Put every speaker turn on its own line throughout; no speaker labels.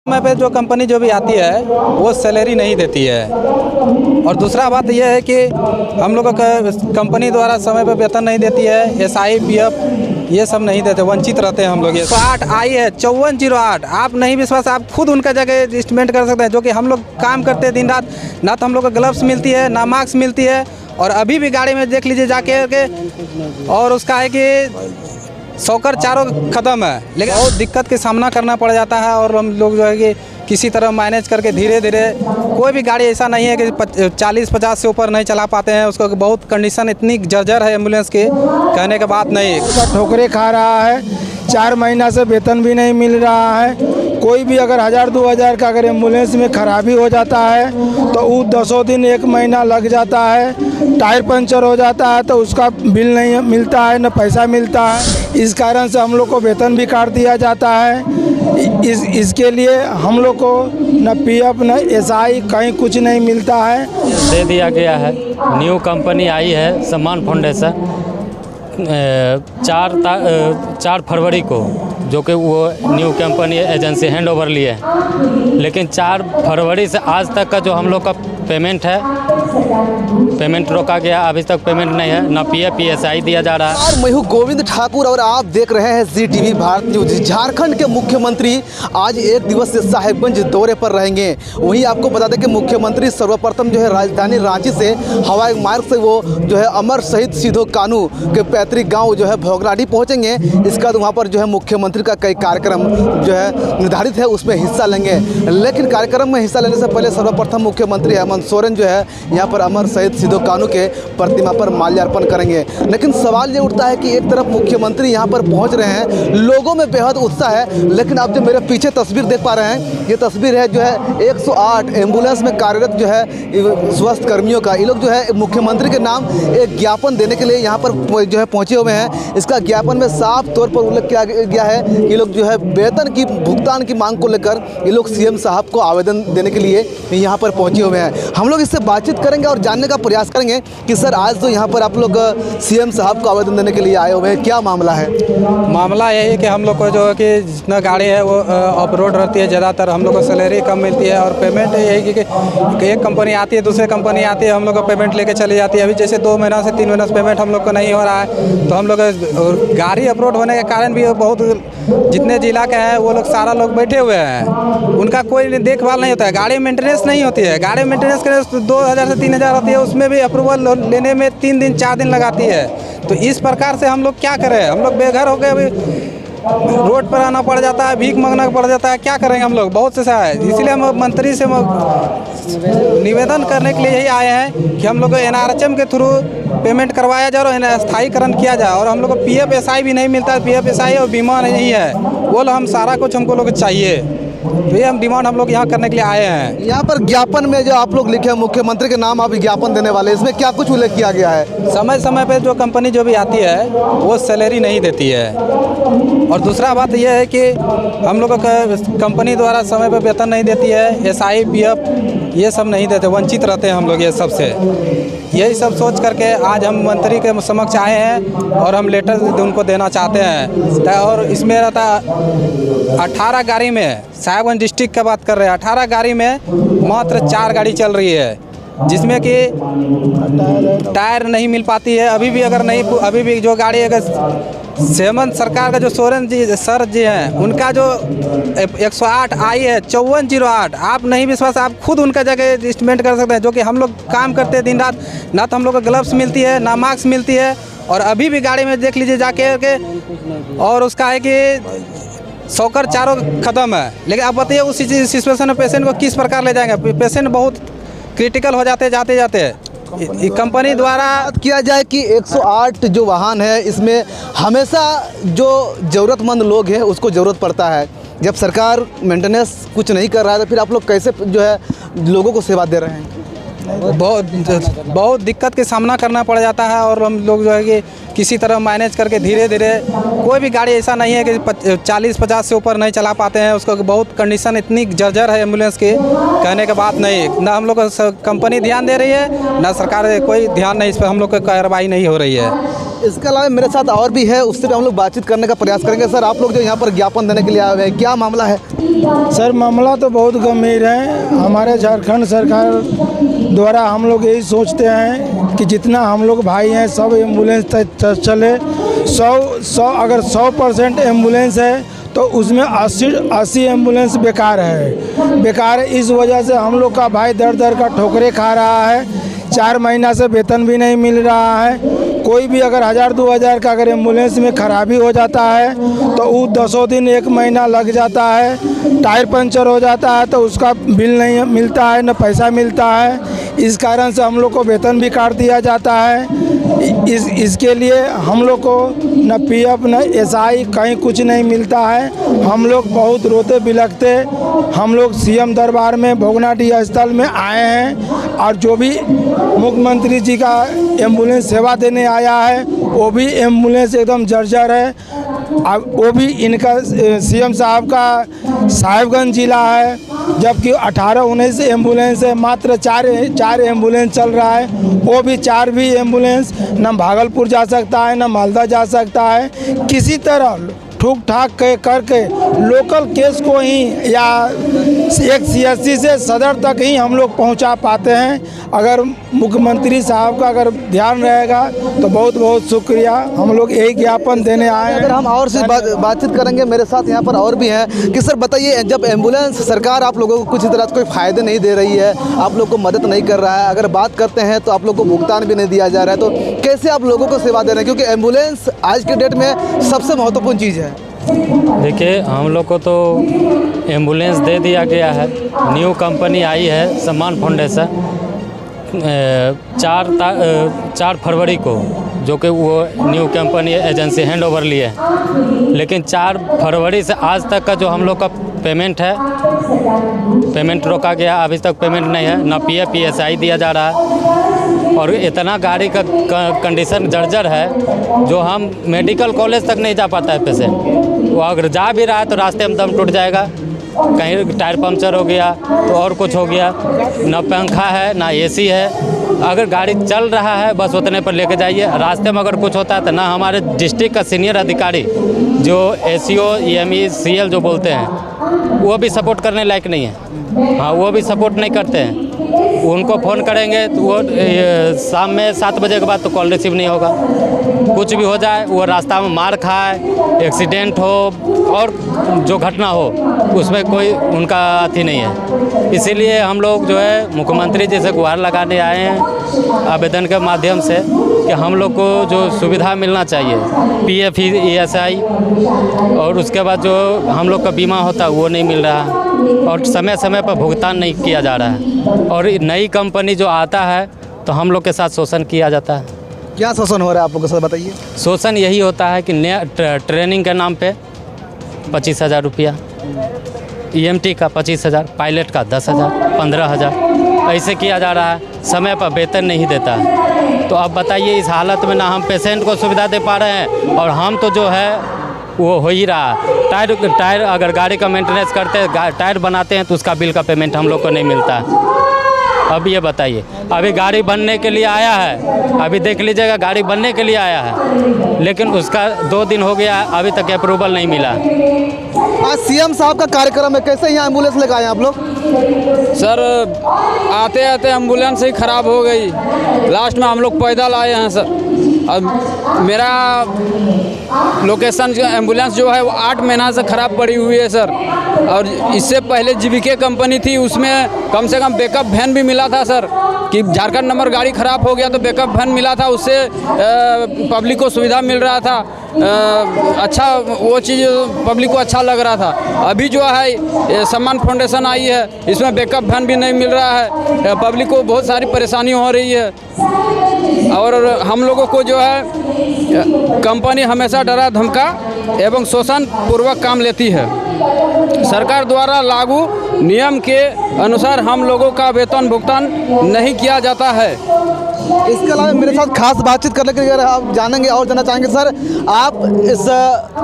समय पे जो कंपनी जो भी आती है वो सैलरी नहीं देती है। और दूसरा बात यह है कि हम लोगों का कंपनी द्वारा समय पे वेतन नहीं देती है। SI PF ये सब नहीं देते, वंचित रहते हैं हम लोग। 108 आई है 5408, आप नहीं विश्वास, आप खुद उनका जगह एस्टिमेट कर सकते हैं। जो कि हम लोग काम करते हैं दिन रात, ना तो हम लोग को ग्लव्स मिलती है ना मास्क मिलती है। और अभी भी गाड़ी में देख लीजिए जाके और उसका है कि सौकर चारों ख़त्म है, लेकिन बहुत दिक्कत का सामना करना पड़ जाता है। और हम लोग जो है कि किसी तरह मैनेज करके धीरे धीरे, कोई भी गाड़ी ऐसा नहीं है कि 40-50 से ऊपर नहीं चला पाते हैं। उसको बहुत कंडीशन इतनी जर्जर है एम्बुलेंस की, कहने की बात नहीं।
ठोकरे खा रहा है, 4 महीना से वेतन भी नहीं मिल रहा है। कोई भी अगर 1000-2000 का अगर एम्बुलेंस में खराबी हो जाता है तो वो 10 दिन 1 महीना लग जाता है। टायर पंचर हो जाता है तो उसका बिल नहीं मिलता है, न पैसा मिलता है। इस कारण से हम लोग को वेतन भी काट दिया जाता है। इसके लिए हम लोग को न PF न SI कहीं कुछ नहीं मिलता है।
दे दिया गया है। न्यू कंपनी आई है सम्मान फाउंडेशन 4 फरवरी को, जो कि वो new company agency hand over लिए, लेकिन 4 फरवरी से आज तक का जो हम लोग का पेमेंट है, पेमेंट रोका गया। अभी तक पेमेंट नहीं है, ना PF PSI दिया जा रहा है।
और मैं हूँ गोविंद ठाकुर और आप देख रहे हैं ZTV भारत न्यूज। झारखंड के मुख्यमंत्री आज 1 दिवसीय साहिबगंज दौरे पर रहेंगे। वहीं आपको बता दें कि मुख्यमंत्री सर्वप्रथम जो है राजधानी रांची से हवाई मार्ग से वो जो है अमर शहीद सिदो कानू के पैतृक गाँव जो है भोगराडी पहुँचेंगे। इसके बाद वहाँ पर जो है मुख्यमंत्री का कई कार्यक्रम जो है निर्धारित है, उसमें हिस्सा लेंगे। लेकिन कार्यक्रम में हिस्सा लेने से पहले सर्वप्रथम मुख्यमंत्री हेमंत सोरेन जो है यहाँ पर अमर शहीद सिदो कानू के प्रतिमा पर माल्यार्पण करेंगे। लेकिन सवाल ये उठता है कि एक तरफ मुख्यमंत्री यहाँ पर पहुँच रहे हैं, लोगों में बेहद उत्साह है, लेकिन आप जो मेरे पीछे तस्वीर देख पा रहे हैं, ये तस्वीर है जो है 108 एम्बुलेंस में कार्यरत जो है स्वास्थ्य कर्मियों का। ये लोग जो है मुख्यमंत्री के नाम एक ज्ञापन देने के लिए यहाँ पर जो है पहुँचे हुए हैं। इसका ज्ञापन में साफ तौर पर उल्लेख किया गया है कि ये लोग जो है वेतन की भुगतान की मांग को लेकर ये लोग CM साहब को आवेदन देने के लिए यहाँ पर पहुँचे हुए हैं। हम लोग इससे बातचीत करेंगे और जानने का प्रयास करेंगे कि सर आज तो यहाँ पर आप लोग CM साहब को आवेदन देने के लिए आए हुए हैं, क्या मामला है?
मामला यही है कि हम लोग को जो है कि जितना गाड़ी है वो ऑफ रोड रहती है, ज़्यादातर हम लोग को सैलरी कम मिलती है। और पेमेंट यही कि एक कंपनी आती है, दूसरी कंपनी आती है, हम लोग को पेमेंट लेके चली जाती है। अभी जैसे 2 महीना से 3 महीना से पेमेंट हम लोग को नहीं हो रहा है, तो हम लोग गाड़ी ऑफ रोड होने के कारण भी बहुत जितने जिला के हैं वो लोग सारा लोग बैठे हुए हैं, उनका कोई देखभाल नहीं होता है। गाड़ी मेंटेनेंस नहीं होती है। गाड़ी मेंटेनेंस के 2000 से 3000 होती है, उसमें भी अप्रूवल लेने में 3 दिन 4 दिन लगाती है। तो इस प्रकार से हम लोग क्या करें? हम लोग बेघर हो गए, अभी रोड पर आना पड़ जाता है, भीख मांगना पड़ जाता है, क्या करेंगे हम लोग? बहुत से है। इसलिए हम मंत्री से निवेदन करने के लिए यही आए हैं कि हम लोग को NRHM के थ्रू पेमेंट करवाया जाए और स्थायीकरण किया जाए। और हम लोग को PF SI भी नहीं मिलता है, PF SI और बीमा नहीं है, वो हम सारा कुछ हमको लोग चाहिए। तो ये हम डिमांड हम लोग यहाँ करने के लिए आए हैं।
यहाँ पर ज्ञापन में जो आप लोग लिखे हैं मुख्यमंत्री के नाम आप ज्ञापन देने वाले, इसमें क्या कुछ उल्लेख किया गया है?
समय समय पे जो कंपनी जो भी आती है वो सैलरी नहीं देती है। और दूसरा बात यह है कि हम लोगों का कंपनी द्वारा समय पे वेतन नहीं देती है। SI PF ये सब नहीं देते, वंचित रहते हैं हम लोग ये सब से। यही सब सोच करके आज हम मंत्री के समक्ष आए हैं और हम लेटर उनको देना चाहते हैं। और इसमें रहता 18 गाड़ी में, साहिबगंज डिस्ट्रिक्ट का बात कर रहे हैं, 18 गाड़ी में मात्र 4 गाड़ी चल रही है, जिसमें कि टायर नहीं मिल पाती है। अभी भी अगर नहीं, अभी भी जो गाड़ी अगर हेमंत सरकार का जो सोरेन जी सर जी हैं, उनका जो 108 आई है 5408, आप नहीं विश्वास, आप खुद उनका जगह एस्टिमेट कर सकते हैं। जो कि हम लोग काम करते हैं दिन रात, ना तो हम लोग को ग्लव्स मिलती है ना मास्क मिलती है। और अभी भी गाड़ी में देख लीजिए जाके और उसका है कि सौकर चारों ख़त्म है। लेकिन आप बताइए उस सिचुएशन में पेशेंट को किस प्रकार ले जाएंगे? पेशेंट बहुत क्रिटिकल हो जाते जाते कंपनी द्वारा
किया जाए कि 108 जो वाहन है, इसमें हमेशा जो ज़रूरतमंद लोग हैं उसको ज़रूरत पड़ता है। जब सरकार मेंटेनेंस कुछ नहीं कर रहा है तो फिर आप लोग कैसे जो है लोगों को सेवा दे रहे हैं?
बहुत दिक्कत का सामना करना पड़ जाता है। और हम लोग जो है कि किसी तरह मैनेज करके धीरे धीरे, कोई भी गाड़ी ऐसा नहीं है कि 40-50 से ऊपर नहीं चला पाते हैं। उसको बहुत कंडीशन इतनी जर्जर है एम्बुलेंस की, कहने की बात नहीं। ना हम लोग को कंपनी ध्यान दे रही है, ना सरकार कोई ध्यान नहीं, इस पर हम लोग को कार्रवाई नहीं हो रही है।
इसके अलावा मेरे साथ और भी है, उससे भी हम लोग बातचीत करने का प्रयास करेंगे। सर, आप लोग जो यहाँ पर ज्ञापन देने के लिए आए हुए हैं, क्या मामला है?
सर, मामला तो बहुत गंभीर है। हमारे झारखंड सरकार द्वारा हम लोग यही सोचते हैं कि जितना हम लोग भाई हैं सब एम्बुलेंस तक चले। 100% एम्बुलेंस है तो उसमें 80 एम्बुलेंस बेकार है। इस वजह से हम लोग का भाई दर दर का ठोकरे खा रहा है। 4 महीना से वेतन भी नहीं मिल रहा है। कोई भी अगर 1000-2000 का अगर एम्बुलेंस में खराबी हो जाता है तो वो 10 दिन 1 महीना लग जाता है। टायर पंचर हो जाता है तो उसका बिल नहीं मिलता है, न पैसा मिलता है। इस कारण से हम लोग को वेतन भी काट दिया जाता है। इसके लिए हम लोग को न पीएफ न एसआई कहीं कुछ नहीं मिलता है। हम लोग बहुत रोते बिलखते हम लोग सीएम दरबार में भोगनाडी स्थल में आए हैं और जो भी मुख्यमंत्री जी का एम्बुलेंस सेवा देने आया है वो भी एम्बुलेंस एकदम जर्जर है। अब वो भी इनका सीएम साहब का साहिबगंज जिला है, जबकि 18-19 एम्बुलेंस है, मात्र 4 एम्बुलेंस चल रहा है। वो भी 4 भी एम्बुलेंस न भागलपुर जा सकता है न मालदा जा सकता है। किसी तरह ठूक ठाक करके लोकल केस को ही या एक सीएससी से सदर तक ही हम लोग पहुंचा पाते हैं। अगर मुख्यमंत्री साहब का अगर ध्यान रहेगा तो बहुत बहुत शुक्रिया। हम लोग यही ज्ञापन देने आए हैं।
अगर हम और से बातचीत करेंगे, मेरे साथ यहाँ पर और भी हैं कि सर बताइए, जब एम्बुलेंस सरकार आप लोगों को कुछ तरह से कोई फ़ायदे नहीं दे रही है, आप लोग को मदद नहीं कर रहा है, अगर बात करते हैं तो आप लोग को भुगतान भी नहीं दिया जा रहा है, तो कैसे आप लोगों को सेवा दे रहे हैं? क्योंकि एम्बुलेंस आज के डेट में सबसे महत्वपूर्ण चीज़ है।
देखिए, हम लोग को तो एम्बुलेंस दे दिया गया है। न्यू कंपनी आई है सम्मान फाउंडेशन 4 फरवरी को, जो कि वो new company agency hand over लिए है। लेकिन 4 फरवरी से आज तक का जो हम लोग का पेमेंट है, पेमेंट रोका गया। अभी तक पेमेंट नहीं है, ना पीएफ पीएसआई दिया जा रहा है। और इतना गाड़ी का कंडीशन जर्जर है जो हम मेडिकल कॉलेज तक नहीं जा पाता है पेशेंट। वो अगर जा भी रहा है तो रास्ते में दम टूट जाएगा, कहीं टायर पंक्चर हो गया तो और कुछ हो गया। ना पंखा है ना एसी है। अगर गाड़ी चल रहा है बस उतने पर लेके जाइए। रास्ते में अगर कुछ होता है तो ना हमारे डिस्ट्रिक्ट का सीनियर अधिकारी जो एसीओ EME CL जो बोलते हैं वो भी सपोर्ट करने लायक नहीं है। हाँ, वो भी सपोर्ट नहीं करते हैं। उनको फ़ोन करेंगे तो वो शाम में 7 बजे के बाद तो कॉल रिसीव नहीं होगा। कुछ भी हो जाए, वो रास्ता में मार खाए, एक्सीडेंट हो और जो घटना हो उसमें कोई उनका अथी नहीं है। इसीलिए हम लोग जो है मुख्यमंत्री जी से गुहार लगाने आए हैं आवेदन के माध्यम से कि हम लोग को जो सुविधा मिलना चाहिए, पीएफ ESI और उसके बाद जो हम लोग का बीमा होता है वो नहीं मिल रहा है और समय समय पर भुगतान नहीं किया जा रहा है। और नई कंपनी जो आता है तो हम लोग के साथ शोषण किया जाता है।
क्या शोषण हो रहा है आप लोग के साथ, बताइए?
शोषण यही होता है कि नया ट्रेनिंग के नाम पे 25,000 रुपया, EMT का 25,000, पायलट का 10,000, 15,000 ऐसे किया जा रहा है। समय पर वेतन नहीं देता है। तो अब बताइए, इस हालत में ना हम पेशेंट को सुविधा दे पा रहे हैं और हम तो जो है वो हो ही रहा। टायर अगर गाड़ी का मेंटेनेंस करते हैं, टायर बनाते हैं तो उसका बिल का पेमेंट हम लोग को नहीं मिलता है। अब ये बताइए, अभी गाड़ी बनने के लिए आया है, अभी देख लीजिएगा गाड़ी बनने के लिए आया है, लेकिन उसका 2 दिन हो गया, अभी तक अप्रूवल नहीं मिला।
आज सीएम साहब का कार्यक्रम है, कैसे यहाँ एम्बुलेंस लेकर आए आप लोग?
सर, आते आते एम्बुलेंस ही ख़राब हो गई। लास्ट में हम लोग पैदल आए हैं सर। अब मेरा लोकेशन एम्बुलेंस जो है वो 8 महीना से ख़राब पड़ी हुई है सर। और इससे पहले GVK कंपनी थी, उसमें कम से कम बैकअप वैन भी मिला था सर, कि झारखंड नंबर गाड़ी ख़राब हो गया तो बैकअप वैन मिला था, उससे पब्लिक को सुविधा मिल रहा था। अच्छा, वो चीज़ पब्लिक को अच्छा लग रहा था। अभी जो है सम्मान फाउंडेशन आई है, इसमें बैकअप वैन भी नहीं मिल रहा है, पब्लिक को बहुत सारी परेशानी हो रही है। और हम लोगों को जो है कंपनी हमेशा डरा धमका एवं शोषण पूर्वक काम लेती है। सरकार द्वारा लागू नियम के अनुसार हम लोगों का वेतन भुगतान नहीं किया जाता है।
इसके अलावा मेरे साथ खास बातचीत करने के लिए आप जानेंगे और जानना चाहेंगे सर, आप इस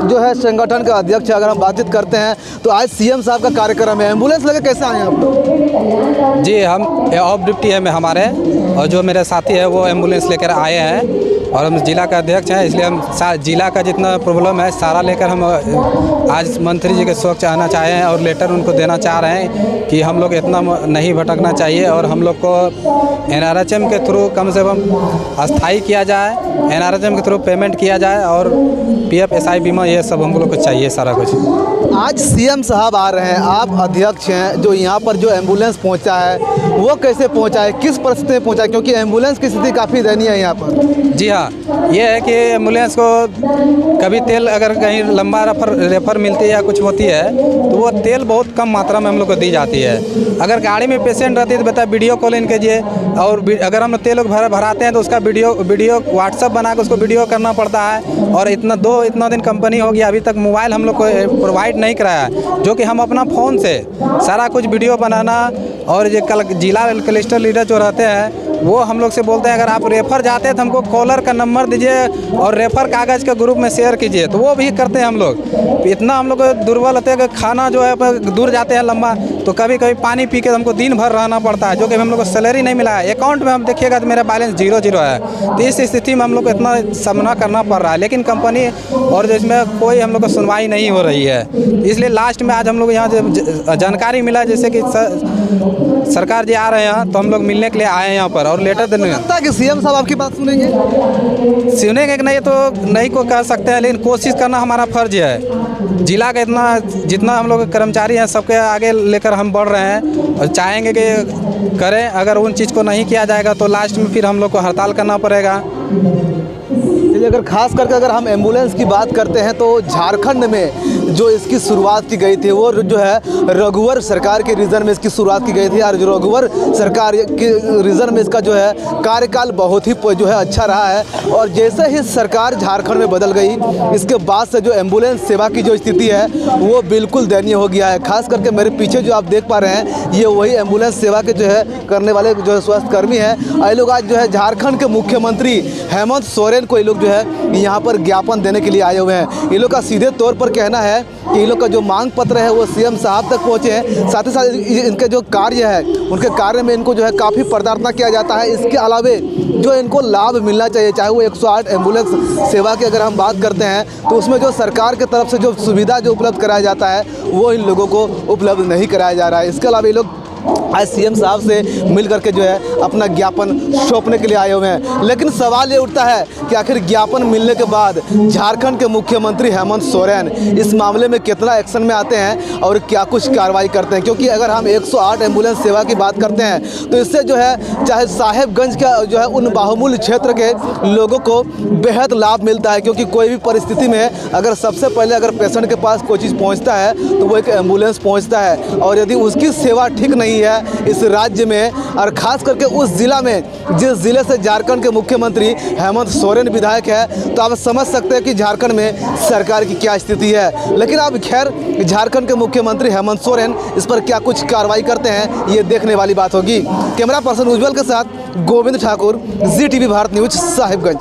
जो है संगठन का अध्यक्ष, अगर हम बातचीत करते हैं तो आज सीएम साहब का कार्यक्रम है, एम्बुलेंस लेकर कैसे आए हैं आप लोग?
जी, हम ऑफ ड्यूटी है में हमारे, और जो मेरे साथी है वो एम्बुलेंस लेकर आए हैं। और हम जिला का अध्यक्ष हैं, इसलिए हम जिला का जितना प्रॉब्लम है सारा लेकर हम आज मंत्री जी के स्वच्छ आना चाहे हैं और लेटर उनको देना चाह रहे हैं कि हम लोग इतना नहीं भटकना चाहिए और हम लोग को NRHM के थ्रू कम से कम अस्थाई किया जाए, NRHM के थ्रू पेमेंट किया जाए और PF SI बीमा ये सब हम लोग को चाहिए सारा कुछ।
आज CM साहब आ रहे हैं, आप अध्यक्ष हैं, जो यहाँ पर जो एम्बुलेंस पहुँचा है वो कैसे पहुँचा है, किस परिस्थिति में पहुँचा है, क्योंकि एम्बुलेंस की स्थिति काफ़ी दयनीय है यहाँ पर।
जी हाँ, ये है कि एम्बुलेंस को कभी तेल अगर कहीं लंबा रेफर मिलती है या कुछ होती है तो वो तेल बहुत कम मात्रा में हम लोग को दी जाती है। अगर गाड़ी में पेशेंट रहती है तो बता वीडियो कॉल इन कीजिए, और अगर हम तेल भराते हैं तो उसका वीडियो व्हाट्सअप बना के उसको वीडियो करना पड़ता है। और इतना दिन कंपनी हो गया, अभी तक मोबाइल हम लोग को प्रोवाइड नहीं कराया, जो कि हम अपना फ़ोन से सारा कुछ वीडियो बनाना, और ये जिला क्लस्टर लीडर जो रहते हैं वो हम लोग से बोलते हैं अगर आप रेफ़र जाते हैं तो हमको कॉलर का नंबर दीजिए और रेफ़र कागज़ के ग्रुप में शेयर कीजिए, तो वो भी करते हैं हम लोग। इतना हम लोग दुर्बल होते हैं कि खाना जो है दूर जाते हैं लंबा, तो कभी कभी पानी पी के हमको दिन भर रहना पड़ता है, जो कि हम लोग को सैलरी नहीं मिला है। अकाउंट में हम देखिएगा तो मेरा बैलेंस 0 है। तो इस स्थिति में हम लोग को इतना सामना करना पड़ रहा है, लेकिन कंपनी और जिसमें कोई हम लोग को सुनवाई नहीं हो रही है। इसलिए लास्ट में आज हम लोग यहाँ जानकारी मिला जैसे कि सरकार जी आ रहे हैं, तो हम लोग मिलने के लिए आए हैं यहाँ पर और लेटर देने।
लगता है कि CM साहब आपकी बात सुनेंगे
कि नहीं तो नहीं को कह सकते हैं, लेकिन कोशिश करना हमारा फर्ज है। जिला का जितना हम लोग कर्मचारी हैं सबके आगे लेकर हम बढ़ रहे हैं और चाहेंगे कि करें। अगर उन चीज़ को नहीं किया जाएगा तो लास्ट में फिर हम लोग को हड़ताल करना पड़ेगा।
अगर खास करके अगर हम एम्बुलेंस की बात करते हैं तो झारखंड में जो इसकी शुरुआत की गई थी वो जो है रघुवर सरकार के रीजन में इसकी शुरुआत की गई थी, और जो रघुवर सरकार के रीजन में इसका जो है कार्यकाल बहुत ही जो है अच्छा रहा है। और जैसे ही सरकार झारखंड में बदल गई, इसके बाद से जो एम्बुलेंस सेवा की जो स्थिति है वो बिल्कुल दयनीय हो गया है। खास करके मेरे पीछे जो आप देख पा रहे हैं ये वही एम्बुलेंस सेवा के जो है करने वाले जो है स्वास्थ्य कर्मी हैं। ये लोग आज जो है झारखंड के मुख्यमंत्री हेमंत सोरेन को ये लोग जो है यहाँ पर ज्ञापन देने के लिए आए हुए हैं। ये लोग का सीधे तौर पर कहना है कि ये लोग का जो मांग पत्र है वो CM साहब तक पहुँचे हैं। साथ ही साथ इनके जो कार्य है उनके कार्य में इनको जो है काफ़ी प्रताड़ना किया जाता है। इसके अलावे जो इनको लाभ मिलना चाहिए, चाहे वो 108 एम्बुलेंस सेवा की अगर हम बात करते हैं तो उसमें जो सरकार की तरफ से जो सुविधा जो उपलब्ध कराया जाता है वो इन लोगों को उपलब्ध नहीं कराया जा रहा है। इसके अलावा ये लोग आज CM साहब से मिल करके जो है अपना ज्ञापन सौंपने के लिए आए हुए हैं। लेकिन सवाल ये उठता है कि आखिर ज्ञापन मिलने के बाद झारखंड के मुख्यमंत्री हेमंत सोरेन इस मामले में कितना एक्शन में आते हैं और क्या कुछ कार्रवाई करते हैं। क्योंकि अगर हम 108 एम्बुलेंस सेवा की बात करते हैं तो इससे जो है चाहे साहेबगंज का जो है उन बाहुमूल्य क्षेत्र के लोगों को बेहद लाभ मिलता है। क्योंकि कोई भी परिस्थिति में अगर सबसे पहले अगर पेशेंट के पास कोई चीज़ पहुँचता है तो वो एक एम्बुलेंस पहुँचता है, और यदि उसकी सेवा ठीक नहीं है इस राज्य में और खास करके उस जिला में जिस जिले से झारखंड के मुख्यमंत्री हेमंत सोरेन विधायक है, तो आप समझ सकते हैं कि झारखंड में सरकार की क्या स्थिति है। लेकिन अब खैर झारखंड के मुख्यमंत्री हेमंत सोरेन इस पर क्या कुछ कार्रवाई करते हैं ये देखने वाली बात होगी। कैमरा पर्सन उज्जवल के साथ गोविंद ठाकुर, ZTV भारत न्यूज, साहिबगंज।